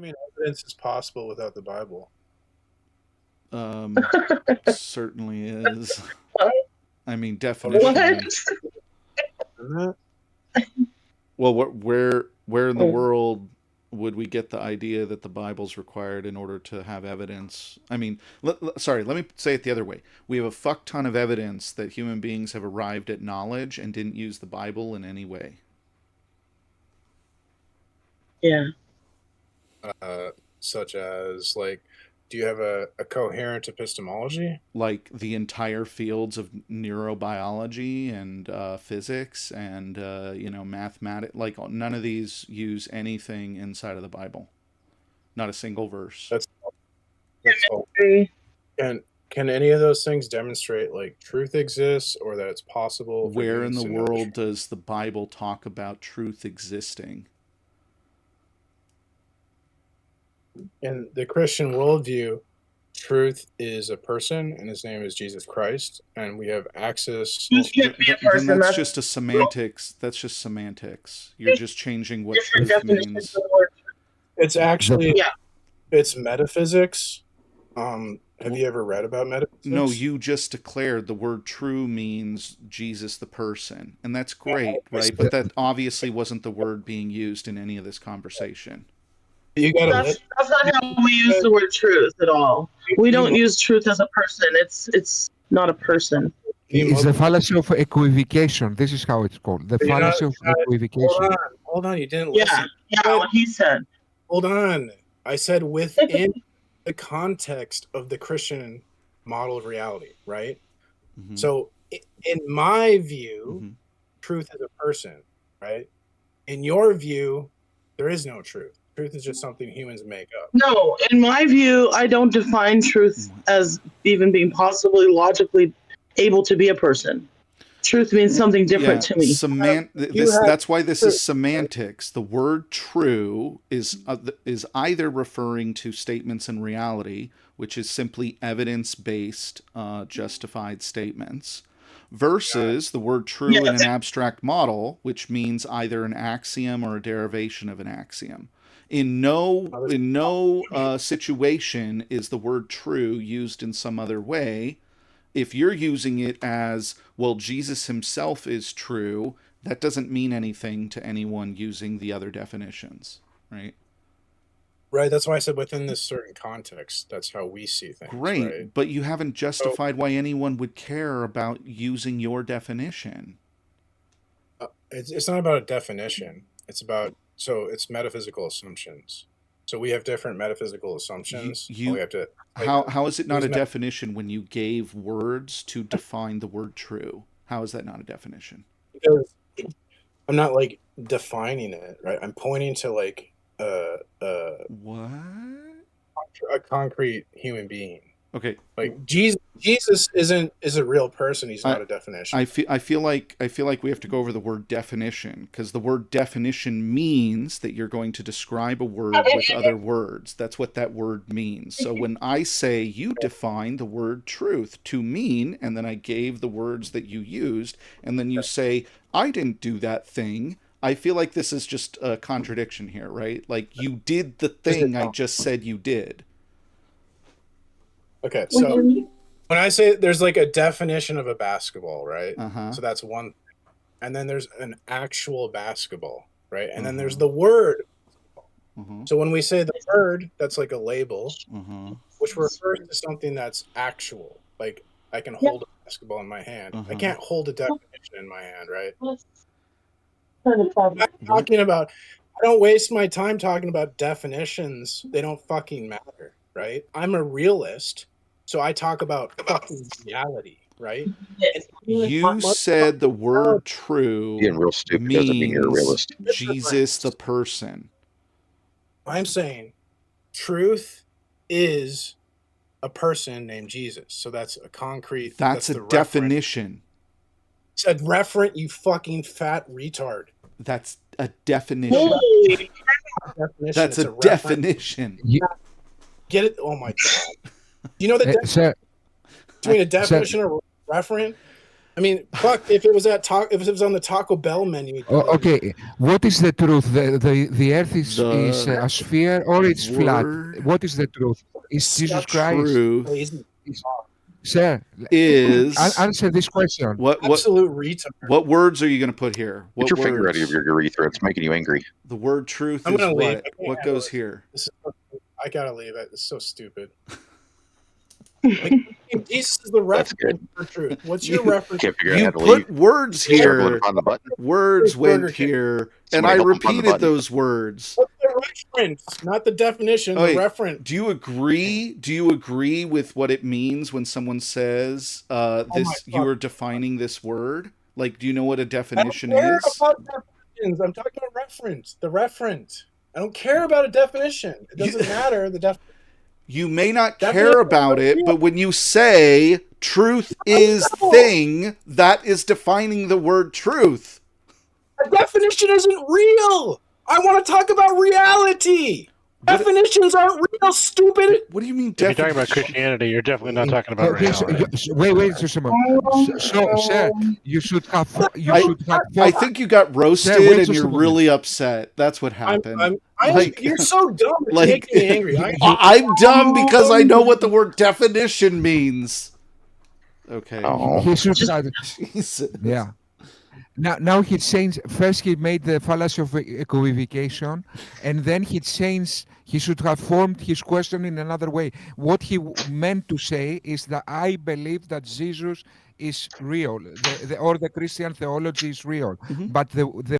mean, evidence is possible without the Bible. Certainly is. I mean, What? definitionally. Isn't it? Well, where in the world would we get the idea that the Bible's required in order to have evidence? I mean, sorry, let me say it the other way. We have a fuck ton of evidence that human beings have arrived at knowledge and didn't use the Bible in any way. Yeah. Such as, like, do you have a coherent epistemology? Like the entire fields of neurobiology and physics and mathematics. Like none of these use anything inside of the Bible. Not a single verse. That's all. Can any of those things demonstrate like truth exists or that it's possible? Where in the world does the Bible talk about truth existing? In the Christian worldview, truth is a person, and his name is Jesus Christ, and we have access. Then that's just a semantics. That's just semantics. You're just changing what truth means. It's actually, it's metaphysics. Have you ever read about metaphysics? No, you just declared the word true means Jesus the person, and that's great, right? But that obviously wasn't the word being used in any of this conversation. That's not how we use the word truth at all. We don't use truth as a person. It's not a person. It's the fallacy of equivocation. This is how it's called. The fallacy of equivocation. Hold on, you didn't listen. Yeah, what he said. Hold on. I said within the context of the Christian model of reality, right? Mm-hmm. So in my view, truth is a person, right? In your view, there is no truth. Truth is just something humans make up. No, in my view, I don't define truth as even being possibly logically able to be a person. Truth means something different to me. That's why this is semantics. The word true is either referring to statements in reality, which is simply evidence-based, justified statements, versus the word true in an abstract model, which means either an axiom or a derivation of an axiom. In no situation is the word true used in some other way. If you're using it as, well, Jesus himself is true, that doesn't mean anything to anyone using the other definitions, right? Right, that's why I said within this certain context, that's how we see things. Great, right? But you haven't justified why anyone would care about using your definition. It's not about a definition. It's metaphysical assumptions. So we have different metaphysical assumptions. We have to. How is it not a definition when you gave words to define the word true? How is that not a definition? Because I'm not like defining it, right? I'm pointing to like what? A concrete human being. Okay. Like Jesus is a real person. He's not a definition. I feel like we have to go over the word definition, because the word definition means that you're going to describe a word with other words. That's what that word means. So when I say you define the word truth to mean, and then I gave the words that you used, and then you say I didn't do that thing, I feel like this is just a contradiction here, right? Like you did the thing I just said you did. Okay, so when I say there's like a definition of a basketball, right? So that's one thing. And then there's an actual basketball, right? And then there's the word. So when we say the word, that's like a label, which refers to something that's actual. Like I can hold a basketball in my hand. I can't hold a definition in my hand, right? I don't waste my time talking about definitions. They don't fucking matter, right? I'm a realist. So I talk about fucking reality, right? You said the word true being real stupid doesn't mean you're a realist. Jesus the person. I'm saying truth is a person named Jesus. So that's a concrete. That's a definition. Said referent, you fucking fat retard. That's a definition. That's a definition. Get it? Oh my god. You know the difference between a definition and a referent? I mean, fuck, if it was on the Taco Bell menu. Okay, what is the truth? The Earth is a sphere or it's flat? What is the truth? Is Jesus Christ? Sir, answer this question. Absolute retard. What words are you going to put here? Get your finger out of your urethra. It's making you angry. The word truth is what? What goes here? I gotta leave it. It's so stupid. Like, Jesus is the reference for truth. What's your reference? You put words here. Words went here, and I repeated those words. What's the reference? Not the definition. The reference. Do you agree? Do you agree with what it means when someone says this? You are defining this word. Like, do you know what a definition is? About definitions. I'm talking about reference. The reference. I don't care about a definition. It doesn't matter. The definition. You may not care about it, but when you say truth is thing, that is defining the word truth. A definition isn't real. I want to talk about reality. Definitions aren't real, stupid. What do you mean? If you're talking about Christianity, you're definitely not talking about reality. Wait just a moment. So, sir, you should have. I think you got roasted, sir, and you're really upset. That's what happened. You're so dumb. It's making me angry. I'm dumb because I know what the word definition means. Okay. He should have. Yeah. Now he changed. First, he made the fallacy of equivocation, and then he changed. He should have formed his question in another way. What he meant to say is that I believe that Jesus is real, or the Christian theology is real, but the